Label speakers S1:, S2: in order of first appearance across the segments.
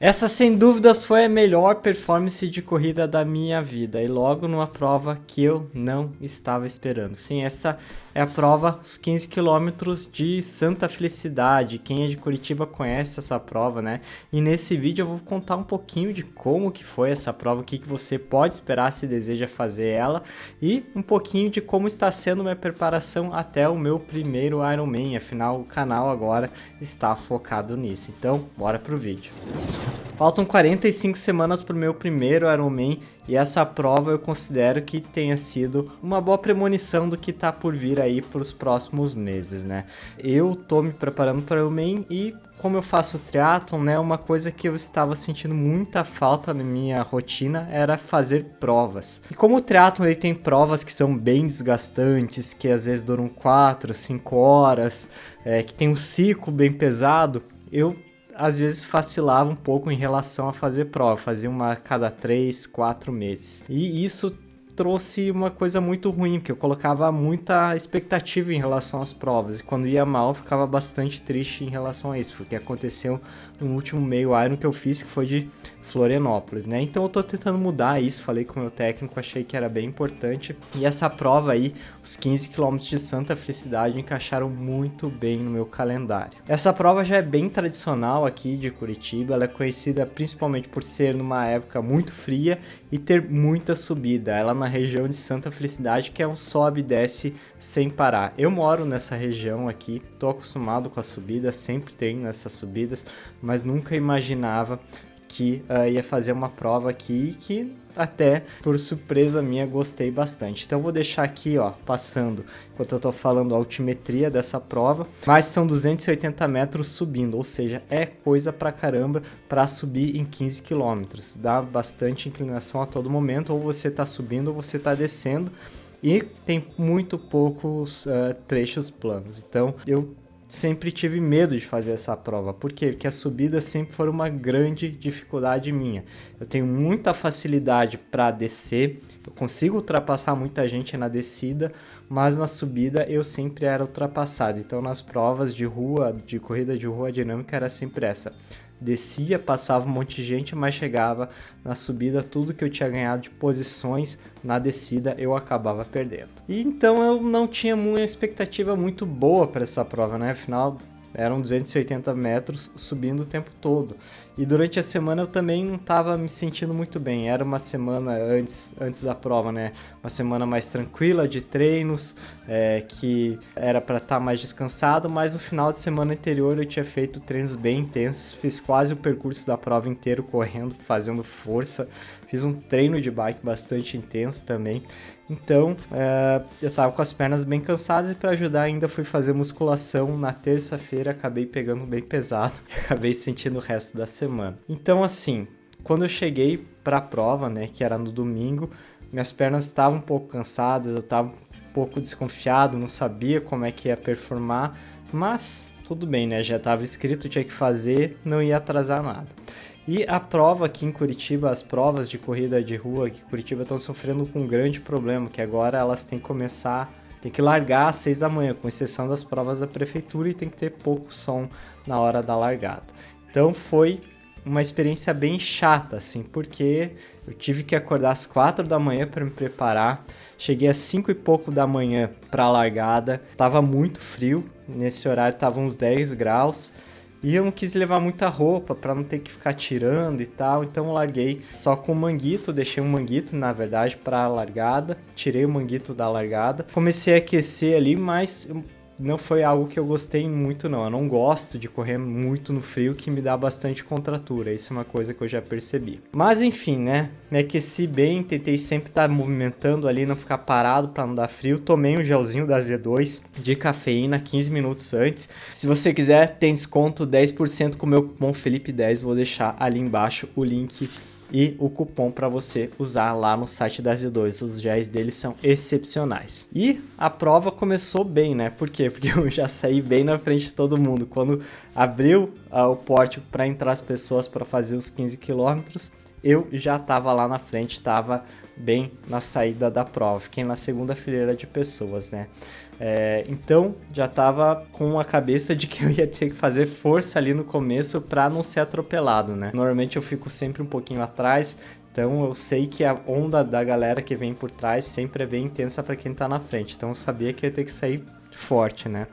S1: Essa sem dúvidas foi a melhor performance de corrida da minha vida e logo numa prova que eu não estava esperando. Sim, essa é a prova, os 15 quilômetros de Santa Felicidade. Quem é de Curitiba conhece essa prova, né? E nesse vídeo eu vou contar um pouquinho de como que foi essa prova, o que você pode esperar se deseja fazer ela e um pouquinho de como está sendo minha preparação até o meu primeiro Ironman. Afinal, o canal agora está focado nisso. Então, bora pro vídeo. Faltam 45 semanas para o meu primeiro Ironman e essa prova eu considero que tenha sido uma boa premonição do que está por vir aí para os próximos meses, né? Eu tô me preparando para o Ironman e como eu faço triatlon, né, uma coisa que eu estava sentindo muita falta na minha rotina era fazer provas. E como o triatlon ele tem provas que são bem desgastantes, que às vezes duram 4, 5 horas, que tem um ciclo bem pesado, eu às vezes vacilava um pouco em relação a fazer prova, fazia uma a cada 3, 4 meses. E isso trouxe uma coisa muito ruim, porque eu colocava muita expectativa em relação às provas, e quando ia mal eu ficava bastante triste em relação a isso, porque aconteceu no último meio Iron que eu fiz, que foi de Florianópolis, né? Então eu tô tentando mudar isso, falei com o meu técnico, achei que era bem importante, e essa prova aí, os 15 km de Santa Felicidade, encaixaram muito bem no meu calendário. Essa prova já é bem tradicional aqui de Curitiba, ela é conhecida principalmente por ser numa época muito fria e ter muita subida, ela na região de Santa Felicidade, que é um sobe e desce sem parar. Eu moro nessa região aqui, tô acostumado com a subida, sempre tenho nessas subidas, mas nunca imaginava que ia fazer uma prova aqui que até por surpresa minha gostei bastante. Então eu vou deixar aqui, ó, passando enquanto eu tô falando a altimetria dessa prova, mas são 280 metros subindo, ou seja, é coisa pra caramba para subir em 15 quilômetros. Dá bastante inclinação a todo momento, ou você tá subindo ou você tá descendo, e tem muito poucos trechos planos. Então eu sempre tive medo de fazer essa prova. Por quê? Porque as subidas sempre foram uma grande dificuldade minha. Eu tenho muita facilidade para descer, eu consigo ultrapassar muita gente na descida, mas na subida eu sempre era ultrapassado. Então nas provas de rua, de corrida de rua, a dinâmica era sempre essa. Descia, passava um monte de gente, mas chegava na subida, tudo que eu tinha ganhado de posições na descida eu acabava perdendo. E então eu não tinha uma expectativa muito boa para essa prova, né? Afinal, eram 280 metros subindo o tempo todo. E durante a semana eu também não estava me sentindo muito bem. Era uma semana antes da prova, né? Uma semana mais tranquila de treinos, que era para estar mais descansado, mas no final de semana anterior eu tinha feito treinos bem intensos. Fiz quase o percurso da prova inteiro correndo, fazendo força. Fiz um treino de bike bastante intenso também. Então, eu tava com as pernas bem cansadas e para ajudar ainda fui fazer musculação na terça-feira, acabei pegando bem pesado e acabei sentindo o resto da semana. Então, assim, quando eu cheguei para a prova, né, que era no domingo, minhas pernas estavam um pouco cansadas, eu tava um pouco desconfiado, não sabia como é que ia performar, mas tudo bem, né, já estava escrito, tinha que fazer, não ia atrasar nada. E a prova aqui em Curitiba, as provas de corrida de rua aqui em Curitiba estão sofrendo com um grande problema, que agora elas têm que largar às 6 da manhã, com exceção das provas da prefeitura, e tem que ter pouco som na hora da largada. Então foi uma experiência bem chata, assim, porque eu tive que acordar às 4 da manhã para me preparar, cheguei às 5 e pouco da manhã para a largada, tava muito frio, nesse horário tava uns 10 graus, e eu não quis levar muita roupa para não ter que ficar tirando e tal, então eu larguei só com o manguito, deixei um manguito, na verdade, para a largada, tirei o manguito da largada, comecei a aquecer ali, mas não foi algo que eu gostei muito não, eu não gosto de correr muito no frio, que me dá bastante contratura, isso é uma coisa que eu já percebi. Mas enfim, né, me aqueci bem, tentei sempre estar movimentando ali, não ficar parado para não dar frio, tomei um gelzinho da Z2 de cafeína 15 minutos antes. Se você quiser, tem desconto 10% com o meu cupom Felipe10, vou deixar ali embaixo o link e o cupom para você usar lá no site da Z2. Os géis deles são excepcionais. E a prova começou bem, né? Por quê? Porque eu já saí bem na frente de todo mundo. Quando abriu o pórtico para entrar as pessoas para fazer os 15 quilômetros, eu já estava lá na frente, estava bem na saída da prova. Fiquei na segunda fileira de pessoas, né? Então já estava com a cabeça de que eu ia ter que fazer força ali no começo para não ser atropelado, né? Normalmente eu fico sempre um pouquinho atrás, então eu sei que a onda da galera que vem por trás sempre é bem intensa para quem tá na frente, então eu sabia que ia ter que sair forte, né?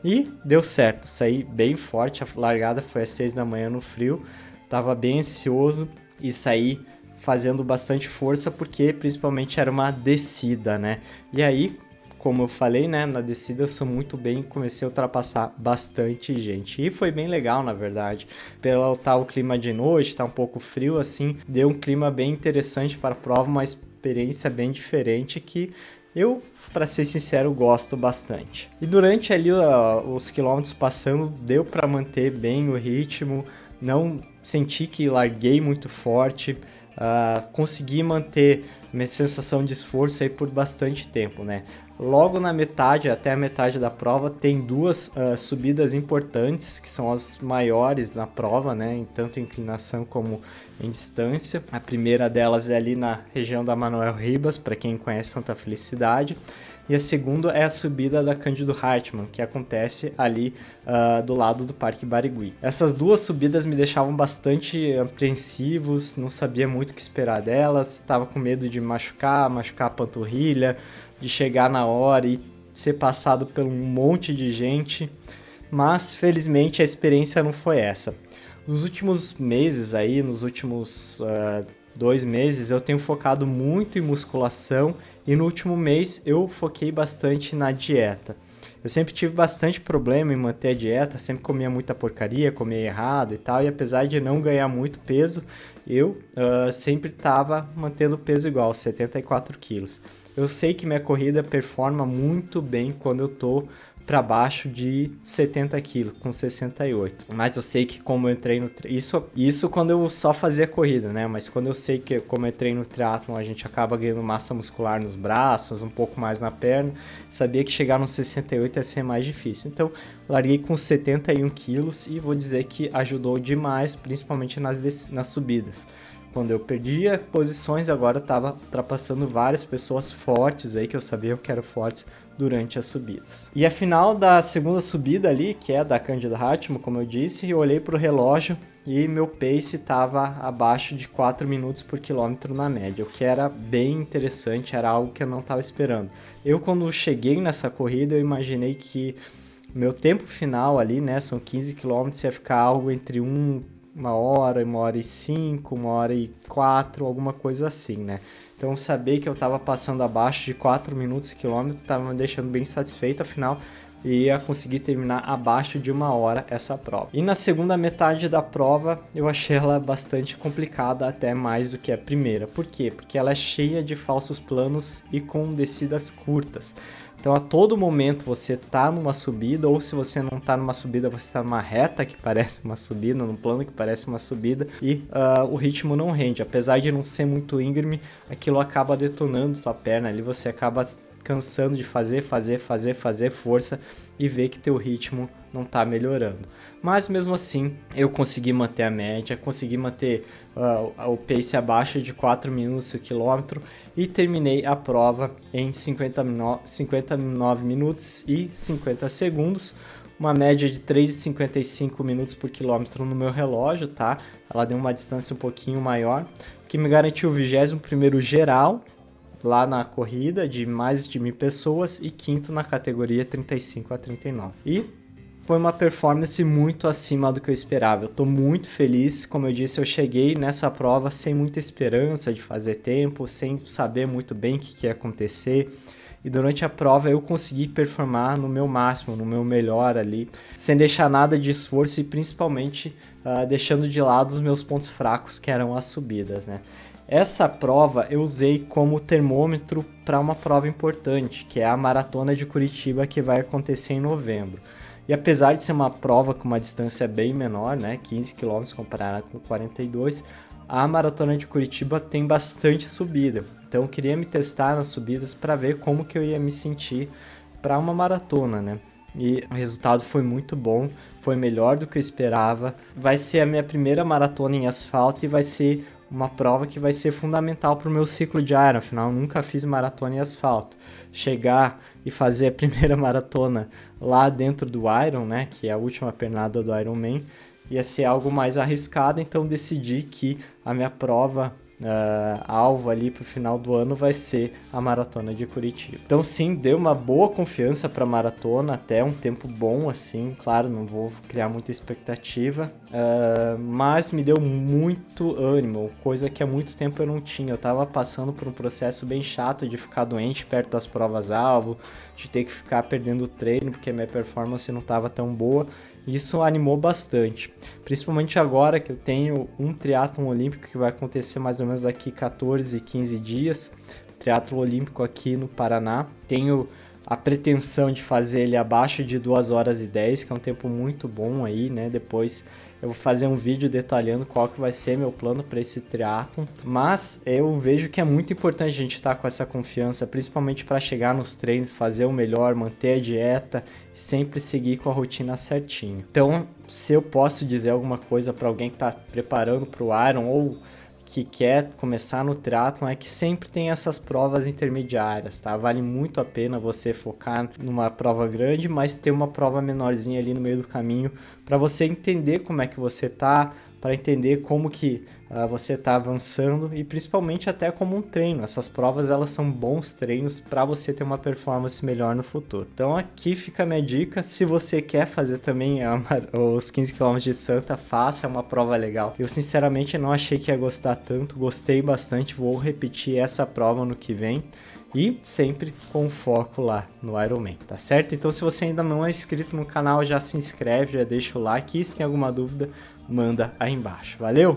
S1: E deu certo, saí bem forte, a largada foi às 6 da manhã no frio, tava bem ansioso e saí fazendo bastante força porque principalmente era uma descida, né? E aí, como eu falei, né, na descida eu sou muito bem, comecei a ultrapassar bastante gente. E foi bem legal, na verdade. Pelo tal clima de noite, tá um pouco frio assim, deu um clima bem interessante para a prova, uma experiência bem diferente que eu, para ser sincero, gosto bastante. E durante ali os quilômetros passando, deu para manter bem o ritmo, não senti que larguei muito forte, consegui manter minha sensação de esforço aí por bastante tempo, né? Logo na metade, até a metade da prova, tem duas subidas importantes, que são as maiores na prova, né? Em tanto inclinação como em distância. A primeira delas é ali na região da Manuel Ribas, para quem conhece Santa Felicidade. E a segunda é a subida da Cândido Hartmann, que acontece ali do lado do Parque Barigui. Essas duas subidas me deixavam bastante apreensivos, não sabia muito o que esperar delas, estava com medo de machucar a panturrilha, de chegar na hora e ser passado por um monte de gente, mas felizmente a experiência não foi essa. Nos últimos meses aí, nos últimos 2 meses, eu tenho focado muito em musculação e no último mês eu foquei bastante na dieta. Eu sempre tive bastante problema em manter a dieta, sempre comia muita porcaria, comia errado e tal, e apesar de não ganhar muito peso, eu sempre estava mantendo o peso igual, 74 quilos. Eu sei que minha corrida performa muito bem quando eu tô para baixo de 70 quilos, com 68. Mas eu sei que como eu entrei no... Isso quando eu só fazia corrida, né? Mas quando eu sei que como eu entrei no triatlon, a gente acaba ganhando massa muscular nos braços, um pouco mais na perna, sabia que chegar nos 68 ia ser mais difícil. Então, larguei com 71 quilos e vou dizer que ajudou demais, principalmente nas subidas. Quando eu perdia posições, agora eu estava ultrapassando várias pessoas fortes aí, que eu sabia que eram fortes durante as subidas. E a final da segunda subida ali, que é da Cândido Hartmann, como eu disse, eu olhei para o relógio e meu pace estava abaixo de 4 minutos por quilômetro na média, o que era bem interessante, era algo que eu não estava esperando. Eu, quando cheguei nessa corrida, eu imaginei que meu tempo final ali, né, são 15 quilômetros, ia ficar algo entre 1 hora, 1h05, 1h04, alguma coisa assim, né? Então saber que eu estava passando abaixo de 4 minutos por quilômetro estava me deixando bem satisfeito, afinal ia conseguir terminar abaixo de 1 hora essa prova. E na segunda metade da prova eu achei ela bastante complicada, até mais do que a primeira. Por quê? Porque ela é cheia de falsos planos e com descidas curtas. Então a todo momento você tá numa subida, ou se você não tá numa subida, você tá numa reta que parece uma subida, num plano que parece uma subida, e o ritmo não rende. Apesar de não ser muito íngreme, aquilo acaba detonando tua perna ali, você acaba cansando de fazer força e ver que teu ritmo não tá melhorando. Mas mesmo assim, eu consegui manter a média, consegui manter o pace abaixo de 4 minutos por quilômetro e terminei a prova em 59 minutos e 50 segundos, uma média de 3,55 minutos por quilômetro no meu relógio, tá? Ela deu uma distância um pouquinho maior, que me garantiu o 21º geral, lá na corrida de mais de 1.000 pessoas e quinto na categoria 35 a 39. E foi uma performance muito acima do que eu esperava. Eu estou muito feliz, como eu disse, eu cheguei nessa prova sem muita esperança de fazer tempo, sem saber muito bem o que ia acontecer. E durante a prova eu consegui performar no meu máximo, no meu melhor ali, sem deixar nada de esforço e principalmente deixando de lado os meus pontos fracos, que eram as subidas, né? Essa prova eu usei como termômetro para uma prova importante, que é a Maratona de Curitiba, que vai acontecer em novembro. E apesar de ser uma prova com uma distância bem menor, né, 15 km comparada com 42, a Maratona de Curitiba tem bastante subida. Então eu queria me testar nas subidas para ver como que eu ia me sentir para uma maratona, né? E o resultado foi muito bom, foi melhor do que eu esperava. Vai ser a minha primeira maratona em asfalto e vai ser uma prova que vai ser fundamental para o meu ciclo de Iron. Afinal, eu nunca fiz maratona em asfalto. Chegar e fazer a primeira maratona lá dentro do Iron, né, que é a última pernada do Ironman, ia ser algo mais arriscado, então decidi que a minha prova alvo ali pro final do ano vai ser a maratona de Curitiba. Então sim, deu uma boa confiança para maratona, até um tempo bom assim, claro, não vou criar muita expectativa, mas me deu muito ânimo, coisa que há muito tempo eu não tinha. Eu tava passando por um processo bem chato de ficar doente perto das provas alvo, de ter que ficar perdendo o treino porque a minha performance não estava tão boa. Isso animou bastante, principalmente agora que eu tenho um triatlon olímpico que vai acontecer mais ou menos daqui 14, 15 dias, triatlon olímpico aqui no Paraná. Tenho a pretensão de fazer ele abaixo de 2 horas e 10, que é um tempo muito bom aí, né? Depois eu vou fazer um vídeo detalhando qual que vai ser meu plano para esse triatlon, mas eu vejo que é muito importante a gente estar com essa confiança, principalmente para chegar nos treinos, fazer o melhor, manter a dieta e sempre seguir com a rotina certinho. Então, se eu posso dizer alguma coisa para alguém que está preparando para o Iron ou que quer começar no triatlon, é que sempre tem essas provas intermediárias, tá? Vale muito a pena você focar numa prova grande, mas ter uma prova menorzinha ali no meio do caminho para você entender como é que você tá, para entender como que você está avançando e principalmente até como um treino. Essas provas elas são bons treinos para você ter uma performance melhor no futuro. Então aqui fica a minha dica. Se você quer fazer também os 15 km de Santa, faça, é uma prova legal. Eu sinceramente não achei que ia gostar tanto, gostei bastante, vou repetir essa prova no que vem. E sempre com foco lá no Ironman, tá certo? Então se você ainda não é inscrito no canal, já se inscreve, já deixa o like. E se tem alguma dúvida, manda aí embaixo. Valeu!